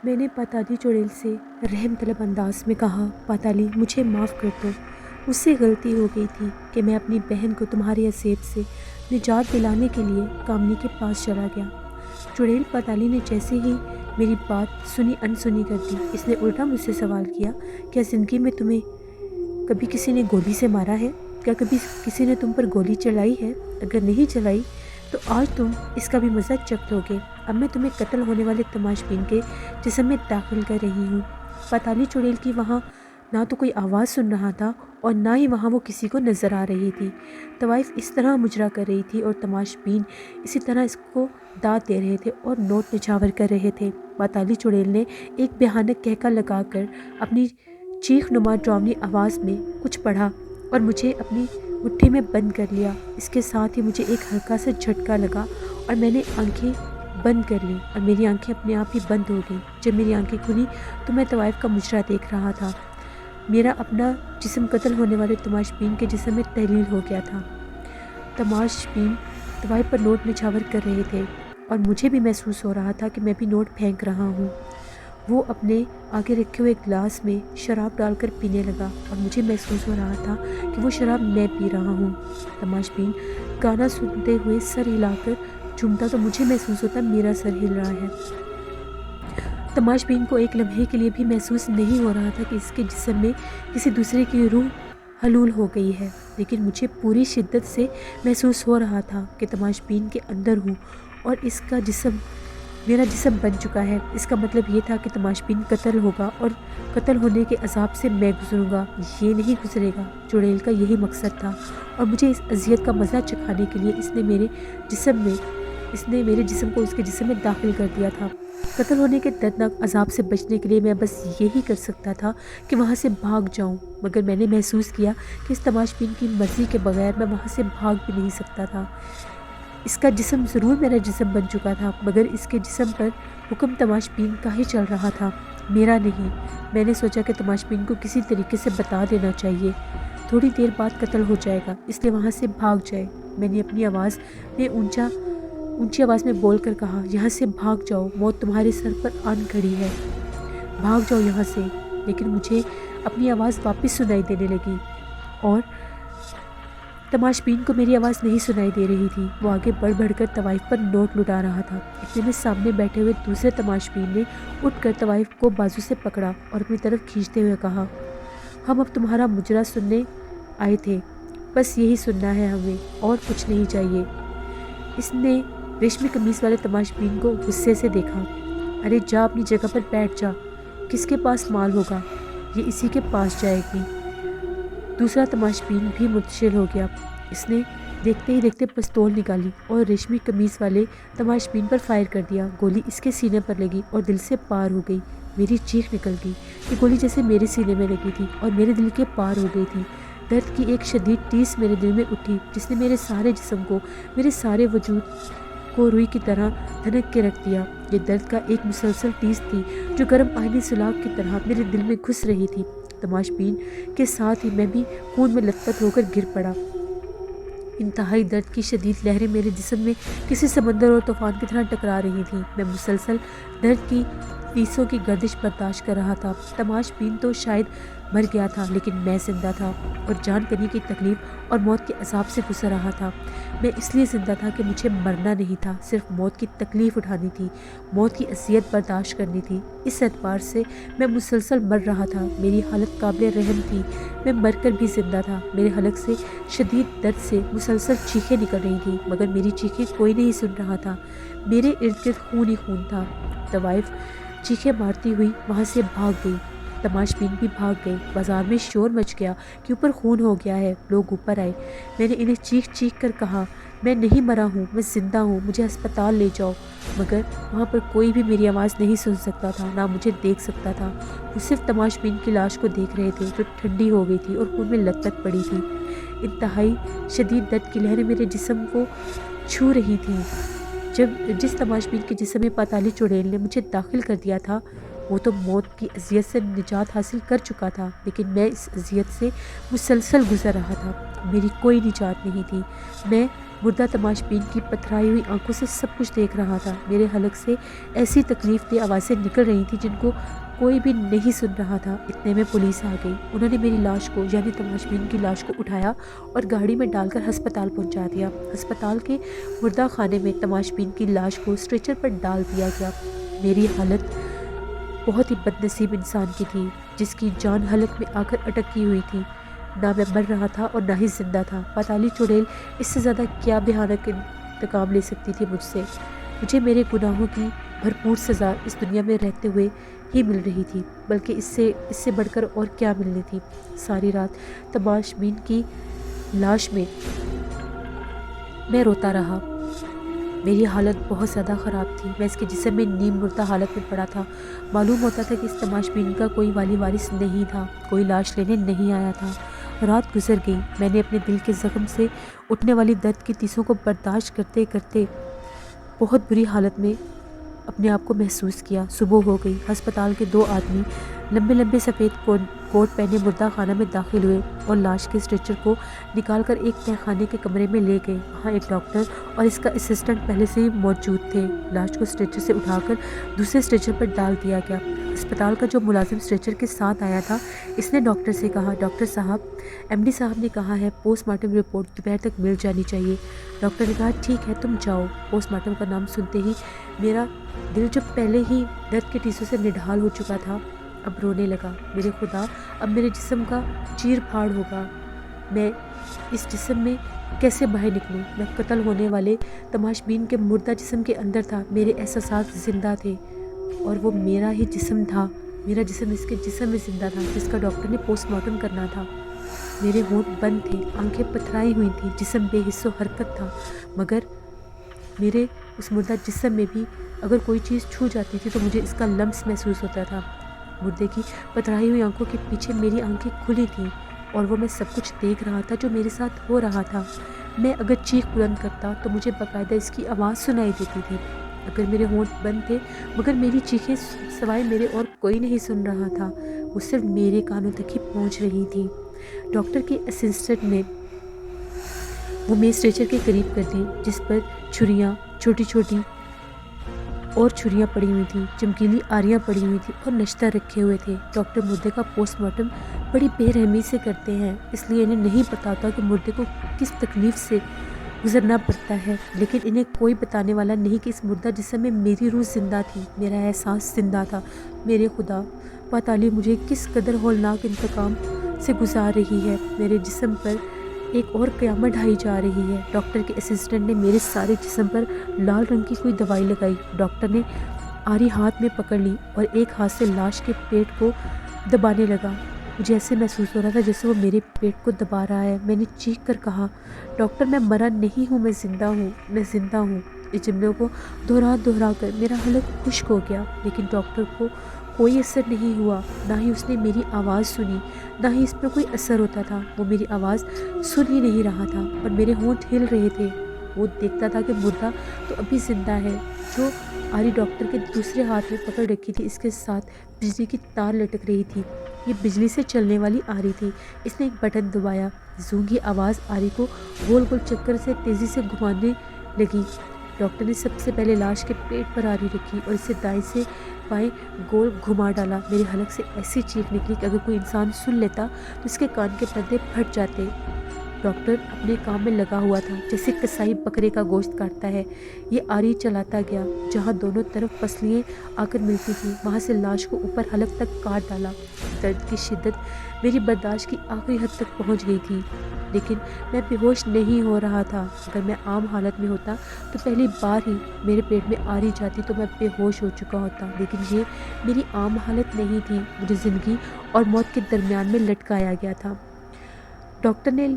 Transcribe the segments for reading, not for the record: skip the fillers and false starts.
میں نے پاتالی چڑیل سے رحم طلب انداز میں کہا، پاتالی مجھے معاف کر دو، مجھ سے غلطی ہو گئی تھی کہ میں اپنی بہن کو تمہاری عذاب سے نجات دلانے کے لیے کامنی کے پاس چلا گیا۔ چڑیل پاتالی نے جیسے ہی میری بات سنی انسنی کر دی۔ اس نے الٹا مجھ سے سوال کیا، کیا زندگی میں تمہیں کبھی کسی نے گولی سے مارا ہے؟ کیا کبھی کسی نے تم پر گولی چلائی ہے؟ اگر نہیں چلائی تو آج تم اس کا بھی مزہ چکھ لو گے۔ اب میں تمہیں قتل ہونے والے تماش بین کے جسم میں داخل کر رہی ہوں۔ پاتالی چڑیل کی وہاں نہ تو کوئی آواز سن رہا تھا اور نہ ہی وہاں وہ کسی کو نظر آ رہی تھی۔ طوائف اس طرح مجرا کر رہی تھی اور تماش بین اسی طرح اس کو داد دے رہے تھے اور نوٹ نچھاور کر رہے تھے۔ پاتالی چڑیل نے ایک بھیانک کہکا لگا کر اپنی چیخ نما ڈراؤنی آواز میں کچھ پڑھا اور مجھے اپنی مٹھی میں بند کر لیا۔ اس کے ساتھ ہی مجھے ایک ہلکا سا جھٹکا لگا اور میں نے آنکھیں بند کر لیں اور میری آنکھیں اپنے آپ ہی بند ہو گئیں۔ جب میری آنکھیں کھلی تو میں طوائف کا مجرا دیکھ رہا تھا۔ میرا اپنا جسم قتل ہونے والے تماش بین کے جسم میں تحلیل ہو گیا تھا۔ تماش بین طوائف پر نوٹ نچھاور کر رہے تھے اور مجھے بھی محسوس ہو رہا تھا کہ میں بھی نوٹ پھینک رہا ہوں۔ وہ اپنے آگے رکھے ہوئے گلاس میں شراب ڈال کر پینے لگا اور مجھے محسوس ہو رہا تھا کہ وہ شراب میں پی رہا ہوں۔ تماش بین گانا سنتے ہوئے سر ہلا کر جھومتا تو مجھے محسوس ہوتا میرا سر ہل رہا ہے۔ تماش بین کو ایک لمحے کے لیے بھی محسوس نہیں ہو رہا تھا کہ اس کے جسم میں کسی دوسرے کی روح حلول ہو گئی ہے، لیکن مجھے پوری شدت سے محسوس ہو رہا تھا کہ تماش بین کے اندر ہوں اور اس کا جسم میرا جسم بن چکا ہے۔ اس کا مطلب یہ تھا کہ تماش بین قتل ہوگا اور قتل ہونے کے عذاب سے میں گزروں گا، یہ نہیں گزرے گا۔ چڑیل کا یہی مقصد تھا اور مجھے اس اذیت کا مزہ چکھانے کے لیے اس نے میرے جسم کو اس کے جسم میں داخل کر دیا تھا۔ قتل ہونے کے دردناک عذاب سے بچنے کے لیے میں بس یہی کر سکتا تھا کہ وہاں سے بھاگ جاؤں، مگر میں نے محسوس کیا کہ اس تماش بین کی مرضی کے بغیر میں وہاں سے بھاگ بھی نہیں سکتا تھا۔ اس کا جسم ضرور میرا جسم بن چکا تھا، مگر اس کے جسم پر حکم تماش بین کا ہی چل رہا تھا، میرا نہیں۔ میں نے سوچا کہ تماش بین کو کسی طریقے سے بتا دینا چاہیے، تھوڑی دیر بعد قتل ہو جائے گا، اس لیے وہاں سے بھاگ جائے۔ میں نے اپنی آواز میں اونچی آواز میں بول کر کہا، یہاں سے بھاگ جاؤ، موت تمہارے سر پر آن کھڑی ہے، بھاگ جاؤ یہاں سے۔ لیکن مجھے اپنی آواز واپس سنائی دینے لگی اور تماش بین کو میری آواز نہیں سنائی دے رہی تھی۔ وہ آگے بڑھ کر طوائف پر نوٹ لٹا رہا تھا۔ اتنے میں سامنے بیٹھے ہوئے دوسرے تماش بین نے اٹھ کر طوائف کو بازو سے پکڑا اور اپنی طرف کھینچتے ہوئے کہا، ہم اب تمہارا مجرا سننے آئے تھے، بس یہی سننا ہے ہمیں، اور کچھ نہیں چاہیے۔ اس نے ریشمی قمیص والے تماش بین کو غصے سے دیکھا۔ ارے جا اپنی جگہ پر بیٹھ جا، کس کے پاس مال ہوگا، یہ اسی کے پاس جائے گی۔ دوسرا تماش بین بھی منتشر ہو گیا۔ اس نے دیکھتے ہی دیکھتے پستول نکالی اور ریشمی قمیص والے تماش بین پر فائر کر دیا۔ گولی اس کے سینے پر لگی اور دل سے پار ہو گئی۔ میری چیخ نکل گئی، یہ گولی جیسے میرے سینے میں لگی تھی اور میرے دل کے پار ہو گئی تھی۔ درد کی ایک شدید ٹیس میرے دل میں اٹھی جس نے میرے سارے جسم کو، میرے سارے وجود کو روئی کی طرح دھنک کے رکھ دیا۔ یہ درد کا ایک مسلسل ٹیس تھی جو گرم آئینی سلاخ کی طرح میرے دل میں گھس رہی تھی۔ تماش بین کے ساتھ ہی میں بھی خون میں لت پت ہو کر گر پڑا۔ انتہائی درد کی شدید لہریں میرے جسم میں کسی سمندر اور طوفان کی طرح ٹکرا رہی تھیں۔ میں مسلسل درد کی ٹیسوں کی گردش برداشت کر رہا تھا۔ تماش بین تو شاید مر گیا تھا، لیکن میں زندہ تھا اور جان کنی کی تکلیف اور موت کے عذاب سے گزر رہا تھا۔ میں اس لیے زندہ تھا کہ مجھے مرنا نہیں تھا، صرف موت کی تکلیف اٹھانی تھی، موت کی اذیت برداشت کرنی تھی۔ اس اعتبار سے میں مسلسل مر رہا تھا۔ میری حالت قابل رحم تھی، میں مر کر بھی زندہ تھا۔ میرے حلق سے شدید درد سے مسلسل چیخیں نکل رہی تھیں، مگر میری چیخیں کوئی نہیں سن رہا تھا۔ میرے ارد گرد خون ہی خون تھا۔ طوائف چیخیں مارتی ہوئی وہاں سے بھاگ گئی، تماش بین بھی بھاگ گئے۔ بازار میں شور مچ گیا کہ اوپر خون ہو گیا ہے، لوگ اوپر آئے۔ میں نے انہیں چیخ چیخ کر کہا، میں نہیں مرا ہوں، میں زندہ ہوں، مجھے ہسپتال لے جاؤ، مگر وہاں پر کوئی بھی میری آواز نہیں سن سکتا تھا، نہ مجھے دیکھ سکتا تھا۔ وہ صرف تماش بین کی لاش کو دیکھ رہے تھے جو ٹھنڈی ہو گئی تھی اور خون میں لت پت پڑی تھی۔ انتہائی شدید درد کی لہریں میرے جسم کو چھو رہی تھیں۔ جس تماش بین کے جسم میں پاتالی چڑیل نے مجھے داخل کر دیا تھا وہ تو موت کی اذیت سے نجات حاصل کر چکا تھا، لیکن میں اس اذیت سے مسلسل گزر رہا تھا۔ میری کوئی نجات نہیں تھی۔ میں مردہ تماش بین کی پتھرائی ہوئی آنکھوں سے سب کچھ دیکھ رہا تھا۔ میرے حلق سے ایسی تکلیف دہ آوازیں نکل رہی تھیں جن کو کوئی بھی نہیں سن رہا تھا۔ اتنے میں پولیس آ گئی۔ انہوں نے میری لاش کو، یعنی تماش بین کی لاش کو اٹھایا اور گاڑی میں ڈال کر ہسپتال پہنچا دیا۔ ہسپتال کے مردہ خانے میں تماش بین کی لاش کو اسٹریچر پر ڈال دیا گیا۔ میری حالت بہت ہی بد نصیب انسان کی تھی جس کی جان حلق میں آ کر اٹکی ہوئی تھی۔ نہ میں مر رہا تھا اور نہ ہی زندہ تھا۔ پاتالی چڑیل اس سے زیادہ کیا بھیانک انتقام لے سکتی تھی مجھ سے؟ مجھے میرے گناہوں کی بھرپور سزا اس دنیا میں رہتے ہوئے ہی مل رہی تھی، بلکہ اس سے بڑھ کر اور کیا ملنی تھی؟ ساری رات تماش بین کی لاش میں روتا رہا۔ میری حالت بہت زیادہ خراب تھی۔ میں اس کے جسم میں نیم مردہ حالت میں پڑا تھا۔ معلوم ہوتا تھا کہ اس تماش بین کا کوئی والی وارث نہیں تھا، کوئی لاش لینے نہیں آیا تھا۔ رات گزر گئی۔ میں نے اپنے دل کے زخم سے اٹھنے والی درد کی تیسوں کو برداشت کرتے کرتے بہت بری حالت میں اپنے آپ کو محسوس کیا۔ صبح ہو گئی۔ ہسپتال کے 2 آدمی لمبے لمبے سفید کوٹ پہنے مردہ خانہ میں داخل ہوئے اور لاش کے اسٹریچر کو نکال کر ایک تہہ خانے کے کمرے میں لے گئے۔ وہاں ایک ڈاکٹر اور اس کا اسسٹنٹ پہلے سے ہی موجود تھے۔ لاش کو اسٹریچر سے اٹھا کر دوسرے اسٹریچر پر ڈال دیا گیا۔ ہسپتال کا جو ملازم اسٹریچر کے ساتھ آیا تھا، اس نے ڈاکٹر سے کہا، ڈاکٹر صاحب، MD صاحب نے کہا ہے پوسٹ مارٹم رپورٹ دوپہر تک مل جانی چاہیے۔ ڈاکٹر نے کہا ٹھیک ہے، تم جاؤ۔ پوسٹ مارٹم کا نام سنتے ہی میرا دل جو پہلے ہی درد کے ٹیسوں سے نڈھال ہو چکا تھا، اب رونے لگا۔ میرے خدا، اب میرے جسم کا چیر پھاڑ ہوگا۔ میں اس جسم میں کیسے باہر نکلوں؟ میں قتل ہونے والے تماش بین کے مردہ جسم کے اندر تھا۔ میرے احساسات زندہ تھے اور وہ میرا ہی جسم تھا۔ میرا جسم اس کے جسم میں زندہ تھا جس کا ڈاکٹر نے پوسٹ مارٹم کرنا تھا۔ میرے ہونٹ بند تھے، آنکھیں پتھرائی ہوئی تھیں، جسم بے حس و حرکت تھا، مگر میرے اس مردہ جسم میں بھی اگر کوئی چیز چھو جاتی تھی تو مجھے اس کا لمس محسوس ہوتا تھا۔ مردے کی پتھرائی ہوئی آنکھوں کے پیچھے میری آنکھیں کھلی تھیں اور وہ میں سب کچھ دیکھ رہا تھا جو میرے ساتھ ہو رہا تھا۔ میں اگر چیخ بلند کرتا تو مجھے باقاعدہ اس کی آواز سنائی دیتی تھی۔ اگر میرے ہونٹ بند تھے مگر میری چیخیں سوائے میرے اور کوئی نہیں سن رہا تھا، وہ صرف میرے کانوں تک ہی پہنچ رہی تھیں۔ ڈاکٹر کے اسسٹنٹ نے وہ میز اسٹریچر کے قریب کر دی جس پر چھریاں، چھوٹی چھوٹی اور چھریاں پڑی ہوئی تھیں، چمکیلی آریاں پڑی ہوئی تھیں اور نشتہ رکھے ہوئے تھے۔ ڈاکٹر مردے کا پوسٹ مارٹم بڑی بے رحمی سے کرتے ہیں، اس لیے انہیں نہیں پتا ہوتا کہ مردے کو کس تکلیف سے گزرنا پڑتا ہے، لیکن انہیں کوئی بتانے والا نہیں کہ اس مردہ جسم میں میری روح زندہ تھی، میرا احساس زندہ تھا۔ میرے خدا، پاتالی مجھے کس قدر ہولناک انتقام سے گزار رہی ہے۔ میرے جسم پر ایک اور قیامت ڈھائی جا رہی ہے۔ ڈاکٹر کے اسسٹنٹ نے میرے سارے جسم پر لال رنگ کی کوئی دوائی لگائی۔ ڈاکٹر نے آری ہاتھ میں پکڑ لی اور ایک ہاتھ سے لاش کے پیٹ کو دبانے لگا۔ مجھے ایسے محسوس ہو رہا تھا جیسے وہ میرے پیٹ کو دبا رہا ہے۔ میں نے چیخ کر کہا، ڈاکٹر میں مرا نہیں ہوں، میں زندہ ہوں، میں زندہ ہوں۔ اس جملے کو دہرا کر میرا حلق خشک ہو گیا، لیکن ڈاکٹر کو کوئی اثر نہیں ہوا، نہ ہی اس نے میری آواز سنی، نہ ہی اس پر کوئی اثر ہوتا تھا۔ وہ میری آواز سن ہی نہیں رہا تھا اور میرے ہونٹ ہل رہے تھے۔ وہ دیکھتا تھا کہ مردہ تو ابھی زندہ ہے۔ جو آری ڈاکٹر کے دوسرے ہاتھ میں پکڑ رکھی تھی، اس کے ساتھ بجلی کی تار لٹک رہی تھی۔ یہ بجلی سے چلنے والی آری تھی۔ اس نے ایک بٹن دبایا، زونگی آواز آری کو گول گول چکر سے تیزی سے گھمانے لگی۔ ڈاکٹر نے سب سے پہلے لاش کے پیٹ پر آری رکھی اور اسے دائیں سے بائیں گول گھما ڈالا۔ میرے حلق سے ایسی چیخ نکلی کہ اگر کوئی انسان سن لیتا تو اس کے کان کے پردے پھٹ جاتے۔ ڈاکٹر اپنے کام میں لگا ہوا تھا جیسے کسائی بکرے کا گوشت کاٹتا ہے۔ یہ آری چلاتا گیا، جہاں دونوں طرف پسلیاں آ کر ملتی تھیں وہاں سے لاش کو اوپر حلق تک کاٹ ڈالا۔ درد کی شدت میری برداشت کی آخری حد تک پہنچ گئی تھی، لیکن میں بے ہوش نہیں ہو رہا تھا۔ اگر میں عام حالت میں ہوتا تو پہلی بار ہی میرے پیٹ میں آری جاتی تو میں بے ہوش ہو چکا ہوتا، لیکن یہ میری عام حالت نہیں تھی۔ مجھے زندگی اور موت کے درمیان میں لٹکایا گیا تھا۔ ڈاکٹر نے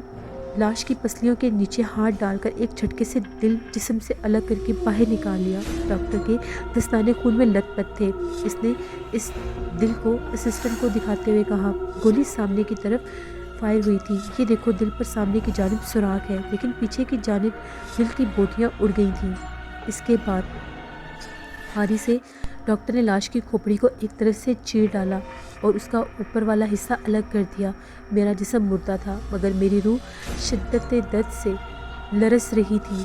لاش کی پسلیوں کے نیچے ہاتھ ڈال کر ایک جھٹکے سے دل جسم سے الگ کر کے باہر نکال لیا۔ ڈاکٹر کے دستانے خون میں لت پت تھے۔ اس نے اس دل کو اسسٹنٹ کو دکھاتے ہوئے کہا، گولی سامنے کی طرف فائر ہوئی تھی، یہ دیکھو دل پر سامنے کی جانب سوراخ ہے، لیکن پیچھے کی جانب دل کی بوٹیاں اڑ گئی تھیں۔ اس کے بعد آری سے डॉक्टर ने लाश की खोपड़ी को एक तरफ से चीर डाला और उसका ऊपर वाला हिस्सा अलग कर दिया। मेरा जिस्म मुर्दा था मगर मेरी रूह शिद्दत दर्द से लरस रही थी।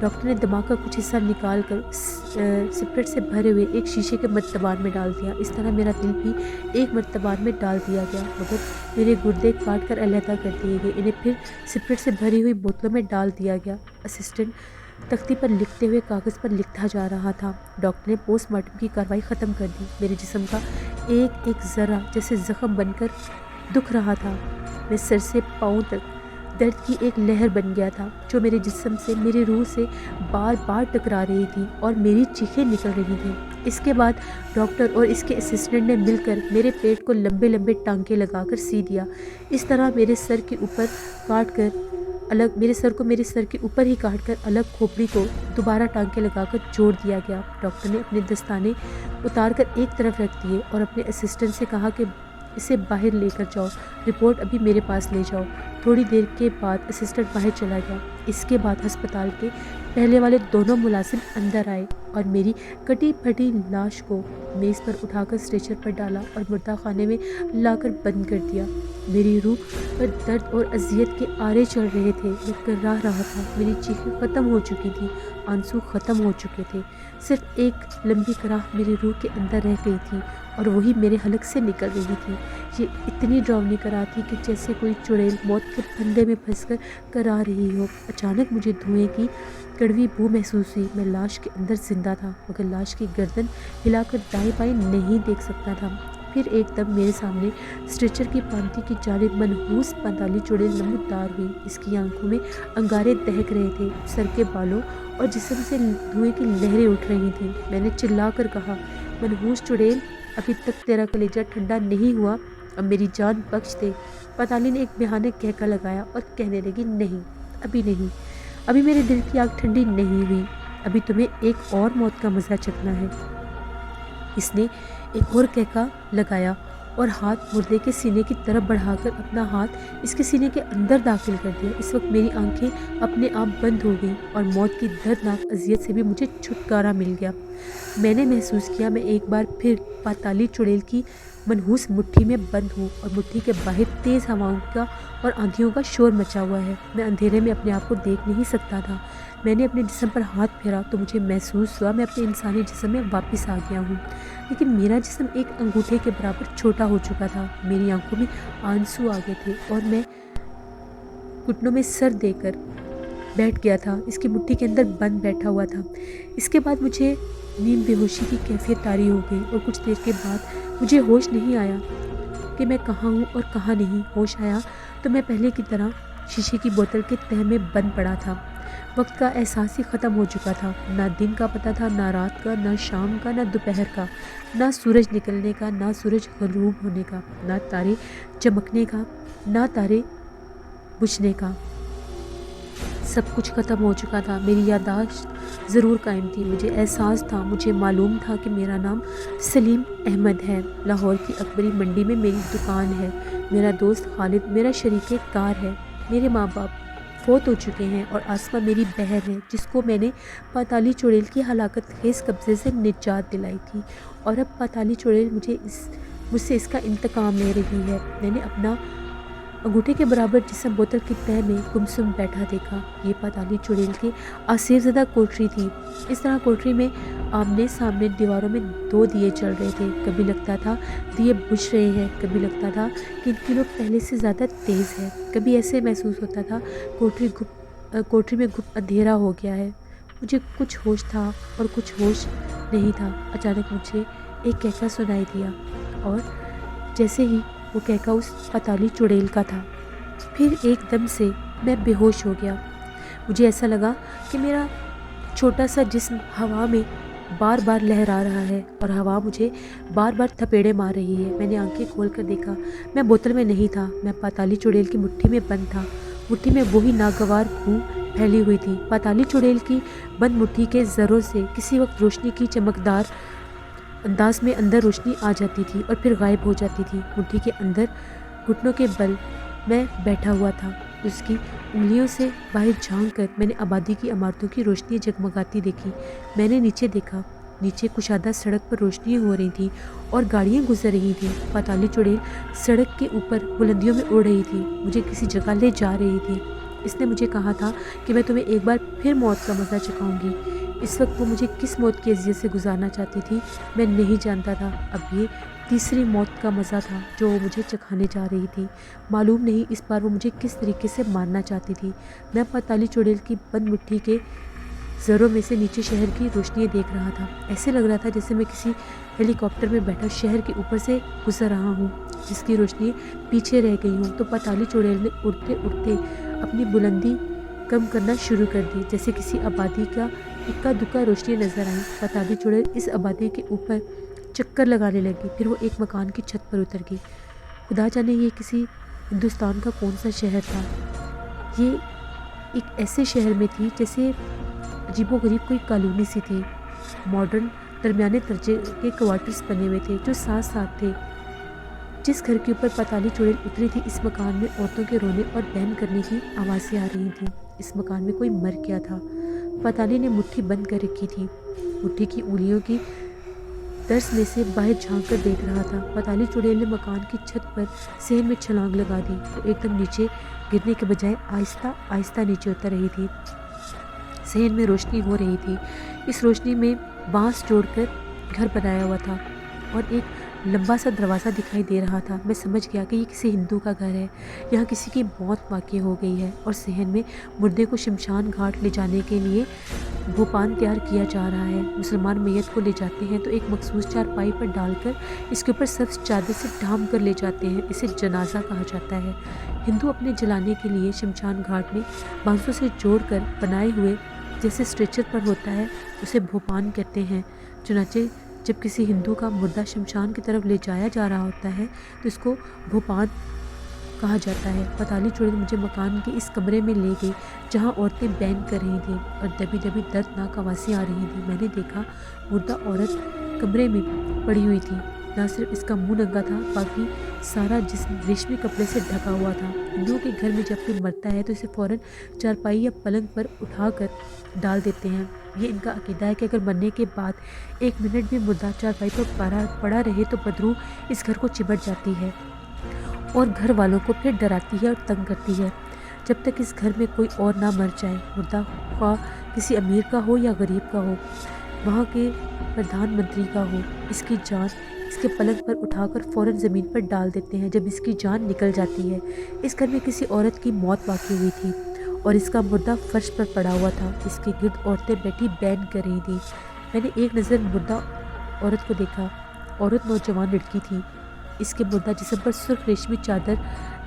डॉक्टर ने दिमाग का कुछ हिस्सा निकाल कर सिपरेट से भरे हुए एक शीशे के मर्तबान में डाल दिया। इस तरह मेरा दिल भी एक मर्तबान में डाल दिया गया मगर मेरे गुर्दे काट कर अलहदा कर दिए गए। इन्हें फिर सिपरेट से भरी हुई बोतलों में डाल दिया गया। असिस्टेंट तख्ती पर लिखते हुए कागज़ पर लिखता जा रहा था। डॉक्टर ने पोस्टमार्टम की कार्रवाई ख़त्म कर दी। मेरे जिस्म का एक एक ज़रा जैसे ज़ख्म बनकर दुख रहा था। मैं सर से पाँव तक दर्द की एक लहर बन गया था जो मेरे जिस्म से, मेरी रूह से बार बार टकरा रही थी और मेरी चीखें निकल रही थी। इसके बाद डॉक्टर और इसके असिस्टेंट ने मिलकर मेरे पेट को लंबे लंबे टांके लगाकर सी दिया। इस तरह मेरे सर के ऊपर मेरे सर के ऊपर ही काट कर अलग खोपड़ी को दोबारा टांके लगाकर जोड़ दिया गया। डॉक्टर ने अपने दस्ताने उतार कर एक तरफ रख दिए और अपने असिस्टेंट से कहा कि इसे बाहर लेकर जाओ, रिपोर्ट अभी मेरे पास ले जाओ। थोड़ी देर के बाद असिस्टेंट बाहर चला गया। इसके बाद अस्पताल के पहले वाले दोनों मुलाजिम अंदर आए और मेरी कटी फटी लाश को मेज़ पर उठाकर स्ट्रेचर पर डाला और मुर्दा खाने में लाकर बंद कर दिया। मेरी रूह पर दर्द और अजियत के आरे चल रहे थे। मैं कर्रा रहा था। मेरी चीखें ख़त्म हो चुकी थी, आंसू ख़त्म हो चुके थे। सिर्फ एक लंबी कराह मेरी रूह के अंदर रह गई थी और वही मेरे हलक से निकल रही थी। ये इतनी डरावनी कराह थी कि जैसे कोई चुड़ैल मौत के फंदे में फंसकर करा रही हो। अचानक मुझे धुएं की कड़वी बू महसूस हुई। मैं लाश के अंदर जिंदा था मगर लाश की गर्दन हिलाकर दाएं बाएं नहीं देख सकता था। फिर एकदम मेरे सामने स्ट्रेचर की पांति की जानिब मनहूस पाताली चुड़ैल नमूदार हुई। इसकी आंखों में अंगारे दहक रहे थे। सर के बालों और जिस्म से धुएं की लहरें उठ रही थीं। मैंने चिल्लाकर कहा, मनहूस चुड़ैल, अभी तक तेरा कलेजा ठंडा नहीं हुआ, अब मेरी जान बख्श दे। पाताली ने एक बेहाने कहका लगाया और कहने लगी, नहीं, अभी नहीं, अभी मेरे दिल की आग ठंडी नहीं हुई, अभी तुम्हें एक और मौत का मज़ा चखना है। इसने एक और कहका लगाया और हाथ मुर्दे के सीने की तरफ बढ़ाकर अपना हाथ इसके सीने के अंदर दाखिल कर दिया। इस वक्त मेरी आंखें अपने आप बंद हो गईं और मौत की दर्दनाक अजियत से भी मुझे छुटकारा मिल गया। मैंने महसूस किया मैं एक बार फिर पाताली चुड़ैल की मनहूस मुट्ठी में बंद हूँ और मुट्ठी के बाहर तेज़ हवाओं का और आंधियों का शोर मचा हुआ है। मैं अंधेरे में अपने आप को देख नहीं सकता था। मैंने अपने जिस्म पर हाथ फेरा तो मुझे महसूस हुआ मैं अपने इंसानी जिस्म में वापस आ गया हूँ, लेकिन मेरा जिस्म एक अंगूठे के बराबर छोटा हो चुका था। मेरी आंखों में आंसू आ गए थे और मैं घुटनों में सर देकर बैठ गया था। इसकी मुट्ठी के अंदर बंद बैठा हुआ था। इसके बाद मुझे नींद बेहोशी की कैफियत तारी हो गई और कुछ देर के बाद मुझे होश नहीं आया कि मैं कहाँ हूँ और कहाँ नहीं। होश आया तो मैं पहले की तरह शीशे की बोतल के तह में बंद पड़ा था। वक्त का एहसास ही ख़त्म हो चुका था। ना दिन का पता था, ना रात का, ना शाम का, ना दोपहर का, ना सूरज निकलने का, ना सूरज ग़रूब होने का, ना तारे चमकने का, ना तारे बुझने का। सब कुछ ख़त्म हो चुका था। मेरी याददाश्त ज़रूर कायम थी। मुझे एहसास था, मुझे मालूम था कि मेरा नाम सलीम अहमद है। लाहौर की अकबरी मंडी में मेरी दुकान है। मेरा दोस्त खालिद मेरा शरीके कार है। मेरे माँ बाप फोत हो चुके हैं और आसमा मेरी बहन है जिसको मैंने पाताली चुड़ैल की हलाकत खेज कब्ज़े से निजात दिलाई थी और अब पाताली चुड़ैल मुझसे इसका इंतकाम ले रही है। मैंने अपना अंगूठे के बराबर जिस्म बोतल की तह में गुमसुम बैठा देखा। ये पाताली चुड़ैल की आसिरज़दा कोठरी थी। इस तरह कोठरी में आमने सामने दीवारों में दो दिए चल रहे थे। कभी लगता था दिए बुझ रहे हैं, कभी लगता था कि इनकी लोग पहले से ज़्यादा तेज़ है। कभी ऐसे महसूस होता था कोठरी में गुप्त अंधेरा हो गया है। मुझे कुछ होश था और कुछ होश नहीं था। अचानक मुझे एक कहका सुनाई दिया और जैसे ही वो कहका उस पाताली चुड़ैल का था, फिर एकदम से मैं बेहोश हो गया। मुझे ऐसा लगा कि मेरा छोटा सा जिस्म हवा में बार बार लहरा रहा है और हवा मुझे बार बार थपेड़े मार रही है। मैंने आंखें खोल कर देखा, मैं बोतल में नहीं था, मैं पाताली चुड़ैल की मुट्ठी में बंद था। मुट्ठी में वही नागवार बू फैली हुई थी। पाताली चुड़ैल की बंद मुट्ठी के ज़रों से किसी वक्त रोशनी की चमकदार अंदाज में अंदर रोशनी आ जाती थी और फिर गायब हो जाती थी। मुट्ठी के अंदर घुटनों के बल मैं बैठा हुआ था। उसकी उंगलियों से बाहर झांक कर मैंने आबादी की इमारतों की रोशनी जगमगाती देखी। मैंने नीचे देखा, नीचे कुशादा सड़क पर रोशनी हो रही थी और गाड़ियाँ गुजर रही थीं। पाताली चुड़ैल सड़क के ऊपर बुलंदियों में उड़ रही थी, मुझे किसी जगह ले जा रही थी। इसने मुझे कहा था कि मैं तुम्हें एक बार फिर मौत का मज़ा चखाऊंगी। इस वक्त वो मुझे किस मौत की अज़ियत से गुजारना चाहती थी मैं नहीं जानता था। अब ये तीसरी मौत का मज़ा था जो वो मुझे चखाने जा रही थी। मालूम नहीं इस बार वो मुझे किस तरीके से मारना चाहती थी। मैं पाताली चुड़ैल की बंद मिट्टी के ज़रों में से नीचे शहर की रोशनी देख रहा था। ऐसे लग रहा था जैसे मैं किसी हेलीकॉप्टर में बैठा शहर के ऊपर से गुजर रहा हूँ जिसकी रोशनी पीछे रह गई हूँ। तो पाताली चुड़ैल ने उड़ते उड़ते अपनी बुलंदी कम करना शुरू कर दी। जैसे किसी आबादी का इक्का दुक्का रोशनी नजर आई। पाताली चुड़ैल इस आबादी के ऊपर चक्कर लगाने लगी, फिर वो एक मकान की छत पर उतर गई। खुदा जाने ये किसी हिंदुस्तान का कौन सा शहर था। ये एक ऐसे शहर में थी जैसे अजीबोगरीब कोई कॉलोनी सी थी। मॉडर्न दरमियाने दर्जे के क्वार्टर्स बने हुए थे जो साथ साथ थे। जिस घर के ऊपर पाताली चुड़ैल उतरी थी इस मकान में औरतों के रोने और बहन करने की आवाज़ें आ रही थीं। इस मकान में कोई मर गया था। पाताली ने मुट्ठी बंद कर रखी थी, मुट्ठी की उंगलियों की दर्स में से बाहर झांक कर देख रहा था। पाताली चुड़ैल ने मकान की छत पर सहन में छलांग लगा दी तो एकदम नीचे गिरने के बजाय आहिस्ता आहिस्ता नीचे उतर रही थी। सहन में रोशनी हो रही थी। इस रोशनी में बांस जोड़कर घर बनाया हुआ था और एक लंबा सा दरवाज़ा दिखाई दे रहा था। मैं समझ गया कि ये किसी हिंदू का घर है। यहाँ किसी की मौत वाक़ई हो गई है और सहन में मुर्दे को शमशान घाट ले जाने के लिए भोपान तैयार किया जा रहा है। मुसलमान मैयत को ले जाते हैं तो एक मखसूस चारपाई पर डालकर इसके ऊपर सब्ज़ चादर से ढांप कर ले जाते हैं। इसे जनाजा कहा जाता है। हिंदू अपने जलाने के लिए शमशान घाट में बांसों से जोड़कर बनाए हुए जैसे स्ट्रेचर पर होता है उसे भोपान कहते हैं। चुनाचे जब किसी हिंदू का मुर्दा शमशान की तरफ ले जाया जा रहा होता है तो इसको भोपान कहा जाता है। पाताली चुड़ैल मुझे मकान के इस कमरे में ले गई जहां औरतें बैन कर रही थीं और दबी दबी दर्दनाक आवाज़ें आ रही थीं। मैंने देखा मुर्दा औरत कमरे में पड़ी हुई थी। ना सिर्फ इसका मुंह नंगा था, बाकी सारा जिस्म रेशमी कपड़े से ढका हुआ था। हिंदुओं के घर में जब कोई मरता है तो इसे फ़ौरन चारपाई या पलंग पर उठाकर डाल देते हैं। ये इनका अकीदा है कि अगर मरने के बाद 1 मिनट भी मुर्दा चारपाई पर पड़ा रहे तो बदबू इस घर को चिमट जाती है और घर वालों को फिर डराती है और तंग करती है जब तक इस घर में कोई और ना मर जाए। मुर्दा ख्वाह किसी अमीर का हो या गरीब का हो, वहाँ के प्रधानमंत्री का हो, इसकी जान इसके पलंग पर उठाकर फ़ौरन ज़मीन पर डाल देते हैं। जब इसकी जान निकल जाती है, इस घर में किसी औरत की मौत वाक़ई हुई थी और इसका मुर्दा फर्श पर पड़ा हुआ था। इसके गिर्द औरतें बैठी बैन कर रही थी। मैंने एक नज़र मुर्दा औरत को देखा। औरत नौजवान लड़की थी। इसके मुर्दा जिस्म पर सुर्ख रेशमी चादर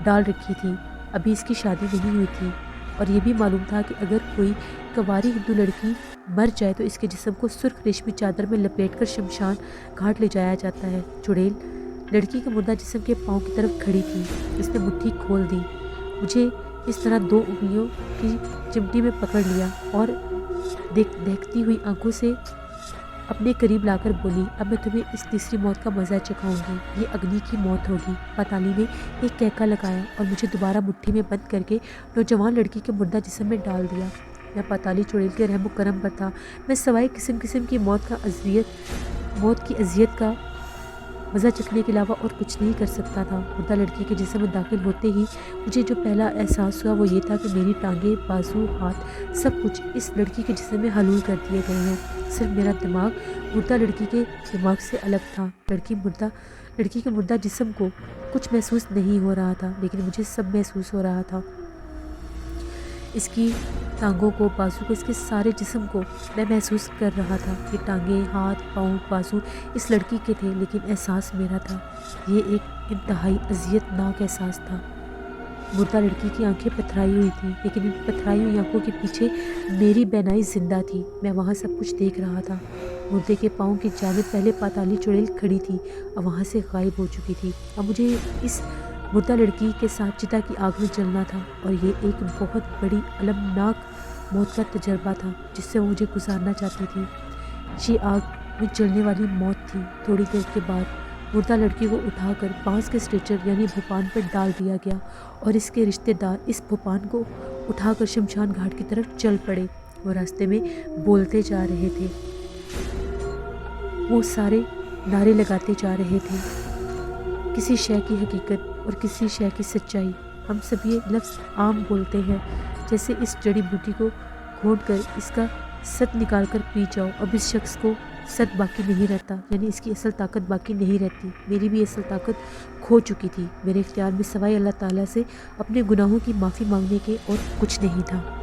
डाल रखी थी। अभी इसकी शादी नहीं हुई थी और ये भी मालूम था कि अगर कोई कवारी हिंदू लड़की मर जाए तो इसके जिस्म को सुर्ख रेशमी चादर में लपेटकर शमशान घाट ले जाया जाता है। चुड़ैल लड़की का मुर्दा जिस्म के पाँव की तरफ खड़ी थी। इसने मुट्ठी खोल दी, मुझे इस तरह 2 उंगलियों की चिमटी में पकड़ लिया और देखती हुई आंखों से अपने करीब लाकर बोली, अब मैं तुम्हें इस तीसरी मौत का मज़ा चखाऊंगी। ये अग्नि की मौत होगी। पाताली ने एक कहका लगाया और मुझे दोबारा मुट्ठी में बंद करके नौजवान लड़की के मुर्दा जिस्म में डाल दिया। मैं पाताली चुड़ैल के रहम करम पर था। मैं सवाई किस्म किस्म की मौत की अजियत का मज़ा चखने के अलावा और कुछ नहीं कर सकता था। मुर्दा लड़की के जिस्म में दाखिल होते ही मुझे जो पहला एहसास हुआ वो ये था कि मेरी टांगें, बाजू, हाथ सब कुछ इस लड़की के जिस्म में हलूल कर दिए गए हैं। सिर्फ मेरा दिमाग मुर्दा लड़की के दिमाग से अलग था। लड़की के मुर्दा जिस्म को कुछ महसूस नहीं हो रहा था, लेकिन मुझे सब महसूस हो रहा था। इसकी टांगों को, बाजू को, इसके सारे जिस्म को मैं महसूस कर रहा था। ये टांगें, हाथ, पाँव, बाजू इस लड़की के थे, लेकिन एहसास मेरा था। ये एक इंतहाई अजियतनाक एहसास था। मुर्दा लड़की की आंखें पथराई हुई थी, लेकिन इन पथराई हुई आंखों के पीछे मेरी बैनाई जिंदा थी। मैं वहाँ सब कुछ देख रहा था। मुर्दे के पाँव की जानिब पहले पाताली चुड़ैल खड़ी थी और वहाँ से गायब हो चुकी थी। अब मुझे इस मुर्दा लड़की के साथ चिता की आग में जलना था और ये एक बहुत बड़ी अलमनाक मौत का तजर्बा था जिससे वो मुझे गुजारना चाहती थी। ये आग में जलने वाली मौत थी। थोड़ी देर के बाद मुर्दा लड़की को उठाकर बांस के स्ट्रेचर यानी भोपान पर डाल दिया गया और इसके रिश्तेदार इस भोपान को उठाकर शमशान घाट की तरफ चल पड़े। वो रास्ते में बोलते जा रहे थे, वो सारे नारे लगाते जा रहे थे, किसी शय की हकीकत और किसी शय की सच्चाई। हम सब ये लफ्ज़ आम बोलते हैं, जैसे इस जड़ी बूटी को घोंट कर इसका सत निकाल कर पी जाओ, अब इस शख्स को सत बाकी नहीं रहता, यानी इसकी असल ताकत बाकी नहीं रहती। मेरी भी असल ताकत खो चुकी थी। मेरे इख्तियार में सवाए अल्लाह ताला से अपने गुनाहों की माफ़ी मांगने के और कुछ नहीं था।